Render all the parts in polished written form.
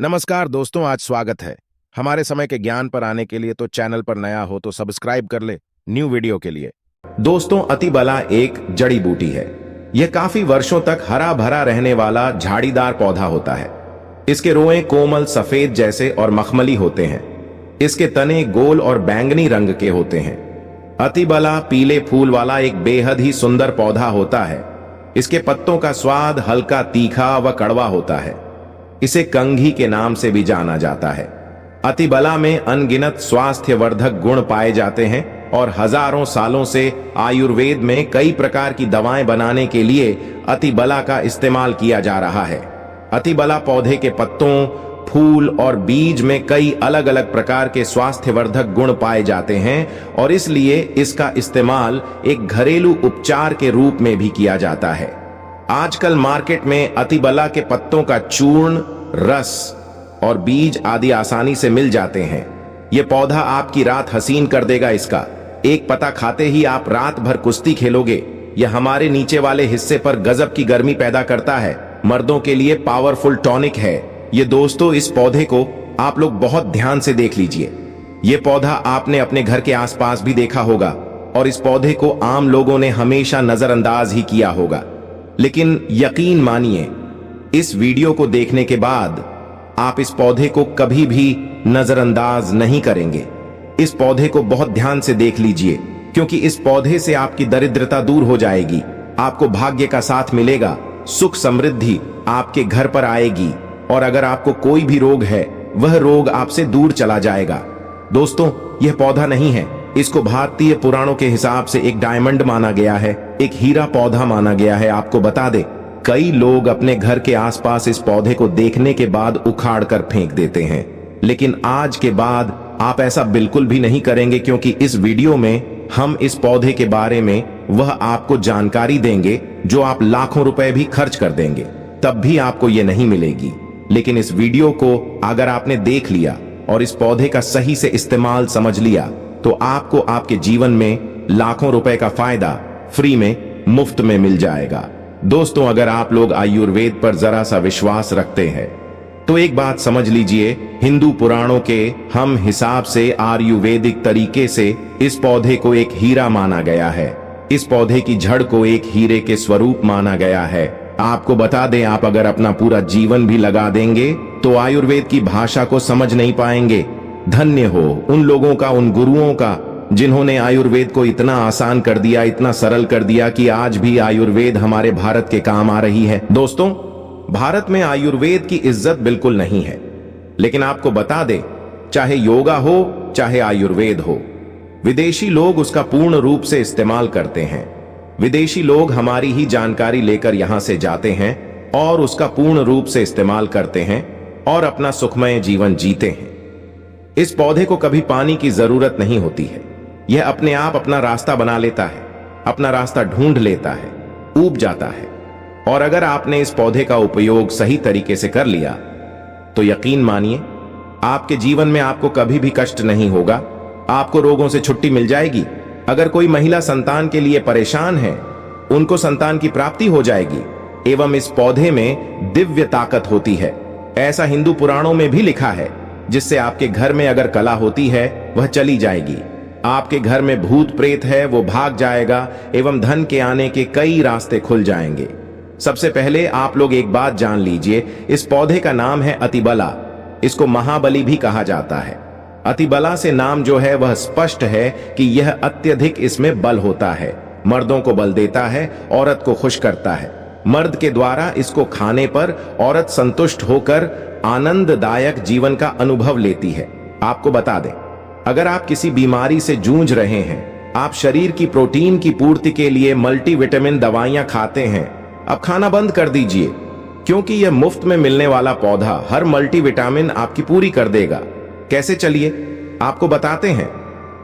नमस्कार दोस्तों, आज स्वागत है हमारे समय के ज्ञान पर आने के लिए। तो चैनल पर नया हो तो सब्सक्राइब कर ले न्यू वीडियो के लिए। दोस्तों, अतिबला एक जड़ी बूटी है। यह काफी वर्षों तक हरा भरा रहने वाला झाड़ीदार पौधा होता है। इसके रोएं कोमल सफेद जैसे और मखमली होते हैं। इसके तने गोल और बैंगनी रंग के होते हैं। अतिबला पीले फूल वाला एक बेहद ही सुंदर पौधा होता है। इसके पत्तों का स्वाद हल्का तीखा व कड़वा होता है। इसे कंघी के नाम से भी जाना जाता है। अतिबला में अनगिनत स्वास्थ्यवर्धक गुण पाए जाते हैं और हजारों सालों से आयुर्वेद में कई प्रकार की दवाएं बनाने के लिए अतिबला का इस्तेमाल किया जा रहा है। अतिबला पौधे के पत्तों, फूल और बीज में कई अलग अलग प्रकार के स्वास्थ्यवर्धक गुण पाए जाते हैं और इसलिए इसका इस्तेमाल एक घरेलू उपचार के रूप में भी किया जाता है। आजकल मार्केट में अतिबला के पत्तों का चूर्ण, रस और बीज आदि आसानी से मिल जाते हैं। यह पौधा आपकी रात हसीन कर देगा। इसका एक पत्ता खाते ही आप रात भर कुश्ती खेलोगे। यह हमारे नीचे वाले हिस्से पर गजब की गर्मी पैदा करता है। मर्दों के लिए पावरफुल टॉनिक है ये। दोस्तों, इस पौधे को आप लोग बहुत ध्यान से देख लीजिए। यह पौधा आपने अपने घर के आसपास भी देखा होगा और इस पौधे को आम लोगों ने हमेशा नजरअंदाज ही किया होगा। लेकिन यकीन मानिए, इस वीडियो को देखने के बाद आप इस पौधे को कभी भी नजरअंदाज नहीं करेंगे। इस पौधे को बहुत ध्यान से देख लीजिए, क्योंकि इस पौधे से आपकी दरिद्रता दूर हो जाएगी। आपको भाग्य का साथ मिलेगा, सुख समृद्धि आपके घर पर आएगी और अगर आपको कोई भी रोग है वह रोग आपसे दूर चला जाएगा। दोस्तों, यह पौधा नहीं है। इसको भारतीय पुराणों के हिसाब से एक डायमंड माना गया है, एक हीरा पौधा माना गया है। आपको बता दे, कई लोग अपने घर के आसपास इस पौधे को देखने के बाद उखाड़ कर फेंक देते हैं। लेकिन आज के बाद आप ऐसा बिल्कुल भी नहीं करेंगे, क्योंकि इस वीडियो में हम इस पौधे के बारे में वह आपको जानकारी देंगे जो आप लाखों रुपए भी खर्च कर देंगे तब भी आपको ये नहीं मिलेगी। लेकिन इस वीडियो को अगर आपने देख लिया और इस पौधे का सही से इस्तेमाल समझ लिया तो आपको आपके जीवन में लाखों रुपए का फायदा फ्री में, मुफ्त में मिल जाएगा। दोस्तों, अगर आप लोग आयुर्वेद पर जरा सा विश्वास रखते हैं तो एक बात समझ लीजिए, हिंदू पुराणों के हम हिसाब से आयुर्वेदिक तरीके से इस पौधे को एक हीरा माना गया है। इस पौधे की जड़ को एक हीरे के स्वरूप माना गया है। आपको बता दें, आप अगर अपना पूरा जीवन भी लगा देंगे तो आयुर्वेद की भाषा को समझ नहीं पाएंगे। धन्य हो उन लोगों का, उन गुरुओं का, जिन्होंने आयुर्वेद को इतना आसान कर दिया, इतना सरल कर दिया कि आज भी आयुर्वेद हमारे भारत के काम आ रही है। दोस्तों, भारत में आयुर्वेद की इज्जत बिल्कुल नहीं है। लेकिन आपको बता दें, चाहे योगा हो चाहे आयुर्वेद हो, विदेशी लोग उसका पूर्ण रूप से इस्तेमाल करते हैं। विदेशी लोग हमारी ही जानकारी लेकर यहां से जाते हैं और उसका पूर्ण रूप से इस्तेमाल करते हैं और अपना सुखमय जीवन जीते हैं। इस पौधे को कभी पानी की जरूरत नहीं होती है। यह अपने आप अपना रास्ता बना लेता है, अपना रास्ता ढूंढ लेता है, उब जाता है। और अगर आपने इस पौधे का उपयोग सही तरीके से कर लिया तो यकीन मानिए, आपके जीवन में आपको कभी भी कष्ट नहीं होगा। आपको रोगों से छुट्टी मिल जाएगी। अगर कोई महिला संतान के लिए परेशान है, उनको संतान की प्राप्ति हो जाएगी। एवं इस पौधे में दिव्य ताकत होती है, ऐसा हिंदू पुराणों में भी लिखा है, जिससे आपके घर में अगर कला होती है वह चली जाएगी। आपके घर में भूत प्रेत है वो भाग जाएगा एवं धन के आने के कई रास्ते खुल जाएंगे। सबसे पहले आप लोग एक बात जान लीजिए, इस पौधे का नाम है अतिबला। इसको महाबली भी कहा जाता है। अतिबला से नाम जो है वह स्पष्ट है कि यह अत्यधिक इसमें बल होता है। मर्दों को बल देता है, औरत को खुश करता है। मर्द के द्वारा इसको खाने पर औरत संतुष्ट होकर आनंददायक जीवन का अनुभव लेती है। आपको बता दें, अगर आप किसी बीमारी से जूझ रहे हैं, आप शरीर की प्रोटीन की पूर्ति के लिए मल्टीविटामिन दवाइयां खाते हैं, अब खाना बंद कर दीजिए, क्योंकि यह मुफ्त में मिलने वाला पौधा हर मल्टीविटामिन आपकी पूरी कर देगा। कैसे, चलिए आपको बताते हैं।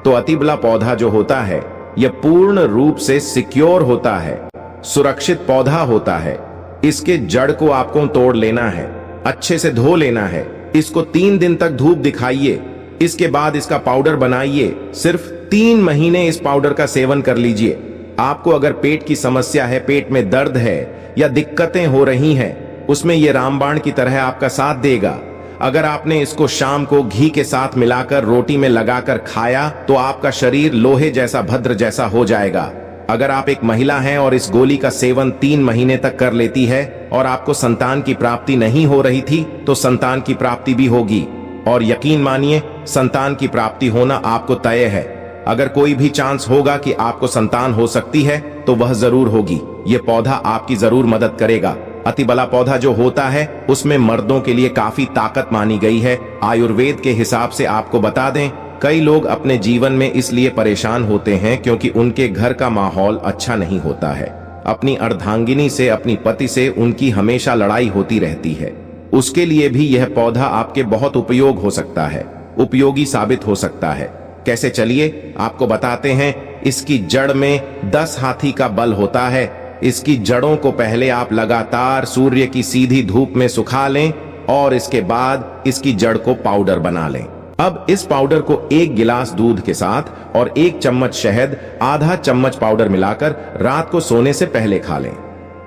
तो अतिबला पौधा जो होता है यह पूर्ण रूप से सिक्योर होता है, सुरक्षित पौधा होता है। इसके जड़ को आपको तोड़ लेना है, अच्छे से धो लेना है। इसको 3 दिन तक धूप दिखाइए, इसके बाद इसका पाउडर बनाइए। सिर्फ 3 महीने इस पाउडर का सेवन कर लीजिए। आपको अगर पेट की समस्या है, पेट में दर्द है या दिक्कतें हो रही हैं, उसमें यह रामबाण की तरह आपका साथ देगा। अगर आपने इसको शाम को घी के साथ मिलाकर रोटी में लगाकर खाया तो आपका शरीर लोहे जैसा भद्र जैसा हो जाएगा। अगर आप एक महिला हैं और इस गोली का सेवन 3 महीने तक कर लेती है और आपको संतान की प्राप्ति नहीं हो रही थी तो संतान की प्राप्ति भी होगी। और यकीन मानिए, संतान की प्राप्ति होना आपको तय है। अगर कोई भी चांस होगा कि आपको संतान हो सकती है तो वह जरूर होगी। ये पौधा आपकी जरूर मदद करेगा। अतिबला पौधा जो होता है उसमें मर्दों के लिए काफी ताकत मानी गई है। आयुर्वेद के हिसाब से आपको बता दें, कई लोग अपने जीवन में इसलिए परेशान होते हैं क्योंकि उनके घर का माहौल अच्छा नहीं होता है। अपनी अर्धांगिनी से, अपनी पति से उनकी हमेशा लड़ाई होती रहती है। उसके लिए भी यह पौधा आपके बहुत उपयोग हो सकता है, उपयोगी साबित हो सकता है। कैसे, चलिए आपको बताते हैं। इसकी जड़ में 10 हाथी का बल होता है। इसकी जड़ों को पहले आप लगातार सूर्य की सीधी धूप में सुखा लें और इसके बाद इसकी जड़ को पाउडर बना लें। अब इस पाउडर को 1 गिलास दूध के साथ और 1 चम्मच शहद, आधा चम्मच पाउडर मिलाकर रात को सोने से पहले खा लें।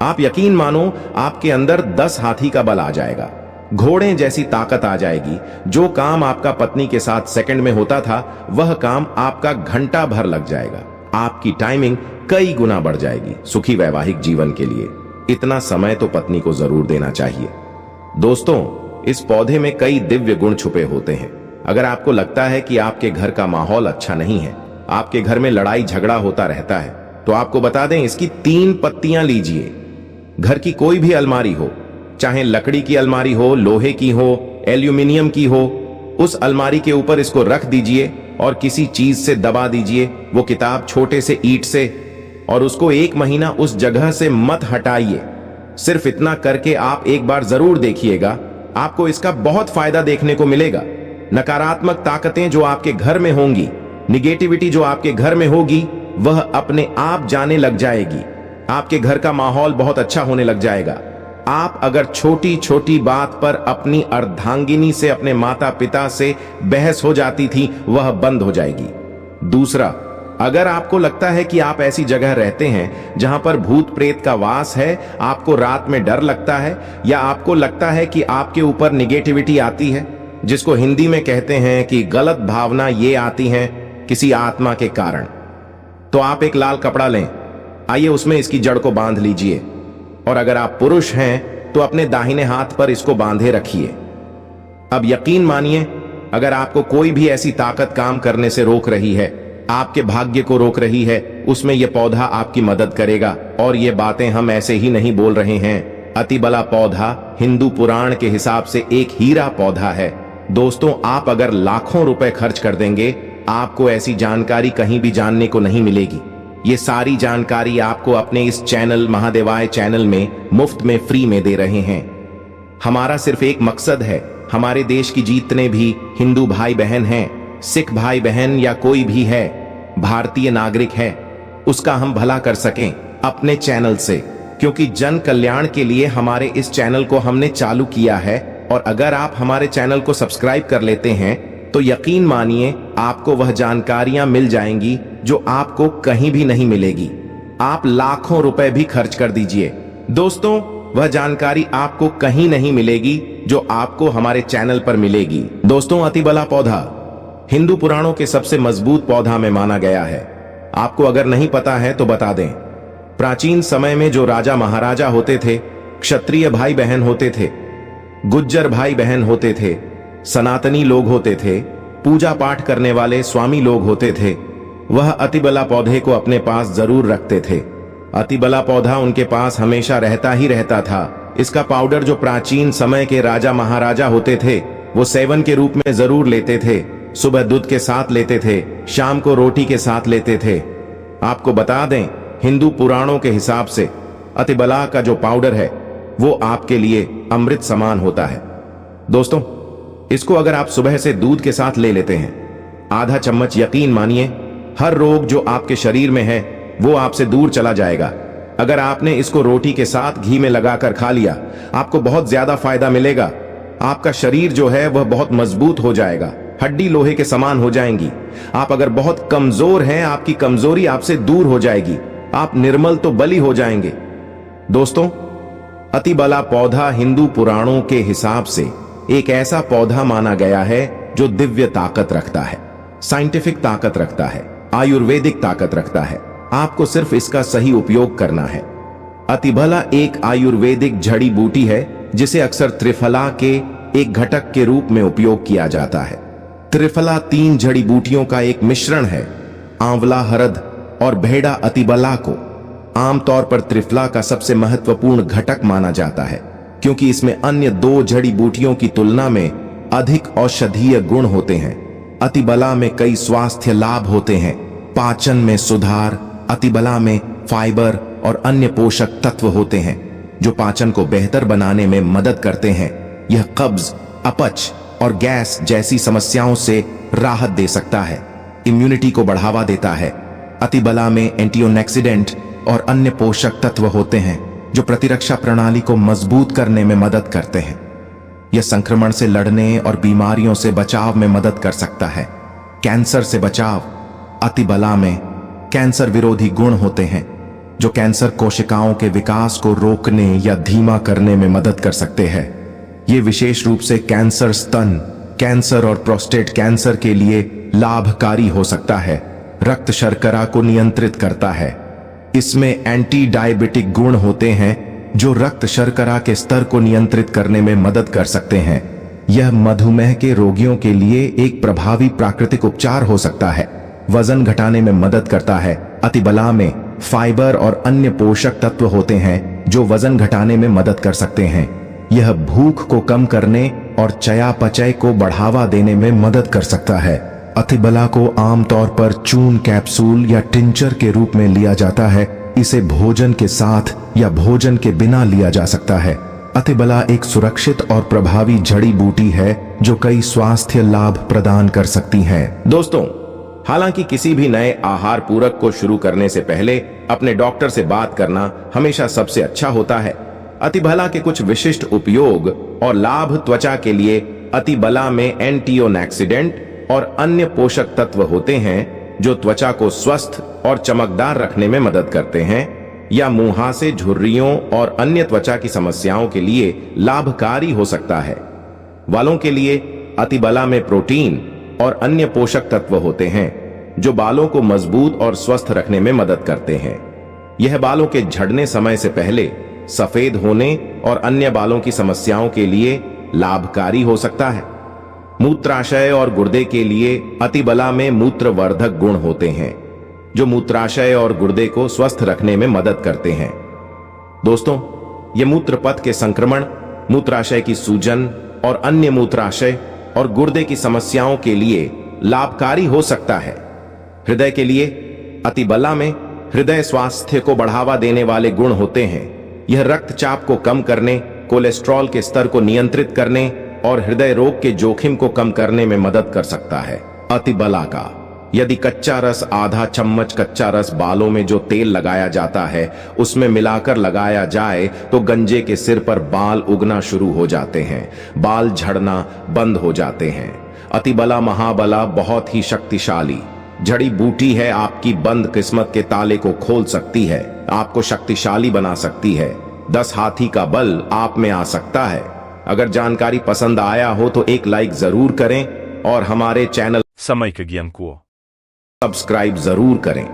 आप यकीन मानो, आपके अंदर 10 हाथी का बल आ जाएगा, घोड़े जैसी ताकत आ जाएगी। जो काम आपका पत्नी के साथ सेकंड में होता था वह काम आपका घंटा भर लग जाएगा। आपकी टाइमिंग कई गुना बढ़ जाएगी सुखी वैवाहिक जीवन के लिए। इतना समय तो पत्नी को जरूर देना चाहिए। दोस्तों, इस पौधे में कई दिव्य गुण छुपे होते हैं। अगर आपको लगता है कि आपके घर का माहौल अच्छा नहीं है, आपके घर में लड़ाई झगड़ा होता रहता है, तो आपको बता दें, इसकी 3 पत्तियां लीजिए। घर की कोई भी अलमारी हो, चाहे लकड़ी की अलमारी हो, लोहे की हो, एल्यूमिनियम की हो, उस अलमारी के ऊपर इसको रख दीजिए और किसी चीज से दबा दीजिए, वो किताब छोटे से ईंट से, और उसको 1 महीना उस जगह से मत हटाइए। सिर्फ इतना करके आप एक बार जरूर देखिएगा, आपको इसका बहुत फायदा देखने को मिलेगा। नकारात्मक ताकतें जो आपके घर में होंगी, निगेटिविटी जो आपके घर में होगी, वह अपने आप जाने लग जाएगी। आपके घर का माहौल बहुत अच्छा होने लग जाएगा। आप अगर छोटी छोटी बात पर अपनी अर्धांगिनी से, अपने माता पिता से बहस हो जाती थी, वह बंद हो जाएगी। दूसरा, अगर आपको लगता है कि आप ऐसी जगह रहते हैं जहां पर भूत प्रेत का वास है, आपको रात में डर लगता है, या आपको लगता है कि आपके ऊपर निगेटिविटी आती है, जिसको हिंदी में कहते हैं कि गलत भावना ये आती हैं किसी आत्मा के कारण, तो आप एक लाल कपड़ा लें, आइए उसमें इसकी जड़ को बांध लीजिए। और अगर आप पुरुष हैं तो अपने दाहिने हाथ पर इसको बांधे रखिए। अब यकीन मानिए, अगर आपको कोई भी ऐसी ताकत काम करने से रोक रही है, आपके भाग्य को रोक रही है, उसमें यह पौधा आपकी मदद करेगा। और ये बातें हम ऐसे ही नहीं बोल रहे हैं। अतिबला पौधा हिंदू पुराण के हिसाब से एक हीरा पौधा है। दोस्तों, आप अगर लाखों रुपए खर्च कर देंगे, आपको ऐसी जानकारी कहीं भी जानने को नहीं मिलेगी। ये सारी जानकारी आपको अपने इस चैनल, महादेवाय चैनल में मुफ्त में फ्री में दे रहे हैं। हमारा सिर्फ एक मकसद है, हमारे देश की जितने भी हिंदू भाई बहन हैं, सिख भाई बहन या कोई भी है, भारतीय नागरिक है, उसका हम भला कर सकें अपने चैनल से। क्योंकि जन कल्याण के लिए हमारे इस चैनल को हमने चालू किया है। और अगर आप हमारे चैनल को सब्सक्राइब कर लेते हैं तो यकीन मानिए, आपको वह जानकारियां मिल जाएंगी जो आपको कहीं भी नहीं मिलेगी। आप लाखों रुपए भी खर्च कर दीजिए, दोस्तों, वह जानकारी आपको कहीं नहीं मिलेगी जो आपको हमारे चैनल पर मिलेगी। दोस्तों, अतिबला पौधा हिंदू पुराणों के सबसे मजबूत पौधा में माना गया है। आपको अगर नहीं पता है तो बता दें, प्राचीन समय में जो राजा महाराजा होते थे, क्षत्रिय भाई बहन होते थे, गुज्जर भाई बहन होते थे, सनातनी लोग होते थे, पूजा पाठ करने वाले स्वामी लोग होते थे, वह अतिबला पौधे को अपने पास जरूर रखते थे। अतिबला पौधा उनके पास हमेशा रहता ही रहता था। इसका पाउडर जो प्राचीन समय के राजा महाराजा होते थे, वो सेवन के रूप में जरूर लेते थे। सुबह दूध के साथ लेते थे, शाम को रोटी के साथ लेते थे। आपको बता दें, हिंदू पुराणों के हिसाब से अतिबला का जो पाउडर है वो आपके लिए अमृत समान होता है। दोस्तों, इसको अगर आप सुबह से दूध के साथ ले लेते हैं, आधा चम्मच, यकीन मानिए, हर रोग जो आपके शरीर में है वो आपसे दूर चला जाएगा। अगर आपने इसको रोटी के साथ घी में लगाकर खा लिया, आपको बहुत ज्यादा फायदा मिलेगा। आपका शरीर जो है वह बहुत मजबूत हो जाएगा, हड्डी लोहे के समान हो जाएंगी। आप अगर बहुत कमजोर हैं, आपकी कमजोरी आपसे दूर हो जाएगी, आप निर्मल तो बली हो जाएंगे। दोस्तों, अतिबला पौधा हिंदू पुराणों के हिसाब से एक ऐसा पौधा माना गया है जो दिव्य ताकत रखता है, साइंटिफिक ताकत रखता है, आयुर्वेदिक ताकत रखता है। आपको सिर्फ इसका सही उपयोग करना है। अतिबला एक आयुर्वेदिक जड़ी बूटी है जिसे अक्सर त्रिफला के एक घटक के रूप में उपयोग किया जाता है। त्रिफला 3 जड़ी बूटियों का एक मिश्रण है। आंवला, हरद और भेड़ा अतिबला को आमतौर पर त्रिफला का सबसे महत्वपूर्ण घटक माना जाता है, क्योंकि इसमें अन्य 2 जड़ी बूटियों की तुलना में अधिक औषधीय गुण होते हैं। अतिबला में कई स्वास्थ्य लाभ होते हैं। पाचन में सुधार, अतिबला में फाइबर और अन्य पोषक तत्व होते हैं जो पाचन को बेहतर बनाने में मदद करते हैं। यह कब्ज, अपच और गैस जैसी समस्याओं से राहत दे सकता है, इम्यूनिटी को बढ़ावा देता है। अतिबला में एंटीऑक्सीडेंट और अन्य पोषक तत्व होते हैं जो प्रतिरक्षा प्रणाली को मजबूत करने में मदद करते हैं। यह संक्रमण से लड़ने और बीमारियों से बचाव में मदद कर सकता है। कैंसर से बचाव, अतिबला में कैंसर विरोधी गुण होते हैं जो कैंसर कोशिकाओं के विकास को रोकने या धीमा करने में मदद कर सकते हैं। ये विशेष रूप से कैंसर स्तन कैंसर और प्रोस्टेट कैंसर के लिए लाभकारी हो सकता है। रक्त शर्करा को नियंत्रित करता है। इसमें एंटी डायबिटिक गुण होते हैं जो रक्त शर्करा के स्तर को नियंत्रित करने में मदद कर सकते हैं। यह मधुमेह के रोगियों के लिए एक प्रभावी प्राकृतिक उपचार हो सकता है। वजन घटाने में मदद करता है। अतिबला में फाइबर और अन्य पोषक तत्व होते हैं जो वजन घटाने में मदद कर सकते हैं। यह भूख को कम करने और चयापचय को बढ़ावा देने में मदद कर सकता है। अतिबला को आमतौर पर चूर्ण कैप्सूल या टिंचर के रूप में लिया जाता है। इसे भोजन के साथ या भोजन के बिना लिया जा सकता है। अतिबला एक सुरक्षित और प्रभावी जड़ी बूटी है जो कई स्वास्थ्य लाभ प्रदान कर सकती है। दोस्तों, हालांकि किसी भी नए आहार पूरक को शुरू करने से पहले अपने डॉक्टर से बात करना हमेशा सबसे अच्छा होता है। अतिबला के कुछ विशिष्ट उपयोग और लाभ त्वचा के लिए अतिबला में एंटीऑक्सीडेंट और अन्य पोषक तत्व होते हैं जो त्वचा को स्वस्थ और चमकदार रखने में मदद करते हैं या मुंहासे, झुर्रियों और अन्य त्वचा की समस्याओं के लिए लाभकारी हो सकता है। बालों के लिए अतिबला में प्रोटीन और अन्य पोषक तत्व होते हैं जो बालों को मजबूत और स्वस्थ रखने में मदद करते हैं। यह बालों के झड़ने समय से पहले सफेद होने और अन्य बालों की समस्याओं के लिए लाभकारी हो सकता है। मूत्राशय और गुर्दे के लिए अतिबला में मूत्रवर्धक गुण होते हैं जो मूत्राशय और गुर्दे को स्वस्थ रखने में मदद करते हैं। दोस्तों, ये मूत्रपथ के संक्रमण, मूत्राशय की सूजन और अन्य मूत्राशय और गुर्दे की समस्याओं के लिए लाभकारी हो सकता है। हृदय के लिए अतिबला में हृदय स्वास्थ्य को बढ़ावा देने वाले गुण होते हैं। यह रक्तचाप को कम करने, कोलेस्ट्रॉल के स्तर को नियंत्रित करने और हृदय रोग के जोखिम को कम करने में मदद कर सकता है। अतिबला का यदि कच्चा रस, आधा चम्मच कच्चा रस बालों में जो तेल लगाया जाता है उसमें मिलाकर लगाया जाए तो गंजे के सिर पर बाल उगना शुरू हो जाते हैं, बाल झड़ना बंद हो जाते हैं। अतिबला महाबला बहुत ही शक्तिशाली जड़ी बूटी है। आपकी बंद किस्मत के ताले को खोल सकती है, आपको शक्तिशाली बना सकती है। 10 हाथी का बल आप में आ सकता है। अगर जानकारी पसंद आया हो तो एक लाइक जरूर करें और हमारे चैनल समय के ज्ञान को सब्सक्राइब जरूर करें।